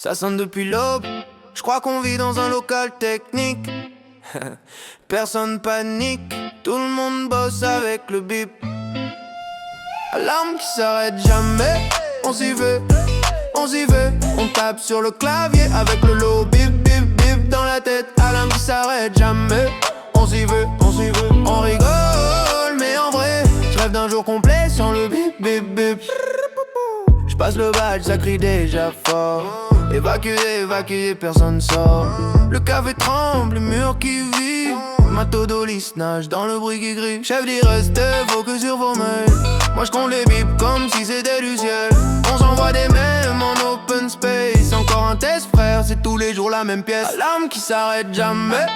Ça sonne depuis l'aube. Je crois qu'on vit dans un local technique. Personne panique, tout le monde bosse avec le bip. Alarme qui s'arrête jamais. On s'y veut, on s'y veut. On tape sur le clavier avec le low. Bip bip bip dans la tête. Alarme qui s'arrête jamais. On s'y veut, on s'y veut. On rigole, mais en vrai je rêve d'un jour complet sans le bip bip bip. Je passe le badge, ça crie déjà fort. Évacué, évacué, personne sort. Le café tremble, les murs qui vivent. Ma todolis nage dans le bruit qui grille. Chef dit restez focus sur vos mails. Moi je compte les bips comme si c'était du ciel. On s'envoie des mèmes en open space. Encore un test frère, c'est tous les jours la même pièce. Alarme qui s'arrête jamais.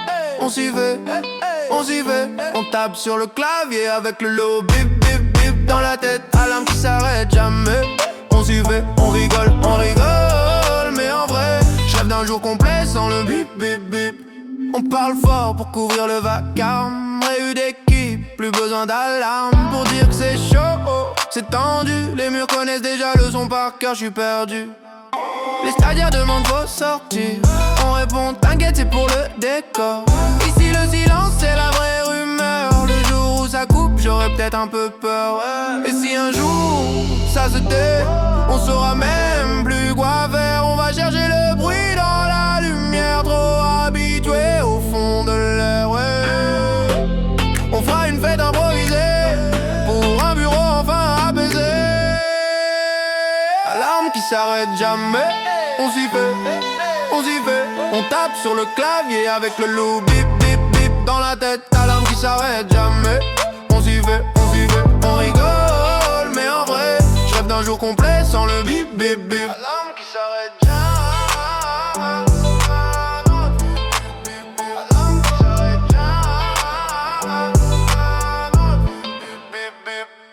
On s'y fait, on s'y fait. On tape sur le clavier avec le low. Bip bip bip dans la tête. Alarme qui s'arrête jamais. On s'y fait, on rigole, mais en vrai, je rêve d'un jour complet sans le bip bip bip. On parle fort pour couvrir le vacarme. Réu d'équipe, plus besoin d'alarme pour dire que c'est chaud, c'est tendu. Les murs connaissent déjà le son par cœur, je suis perdu. Les stagiaires demandent faut sortir. On répond t'inquiète c'est pour le décor. Ici le silence c'est la vraie rumeur. Le jour où ça coupe j'aurais peut-être un peu peur. Et si un jour ça se tait, on saura même plus quoi faire. On va chercher le bruit dans la lumière. Trop habitué au fond de l'air, ouais. On fera une fête improvisée pour un bureau enfin apaisé. Alarme qui s'arrête jamais. On s'y fait, on s'y fait. On tape sur le clavier avec le loup. Bip bip bip dans la tête. Alarme qui s'arrête jamais. On s'y fait, on s'y fait. On rigole, mais en vrai je rêve d'un jour complet sans le bip bip bip.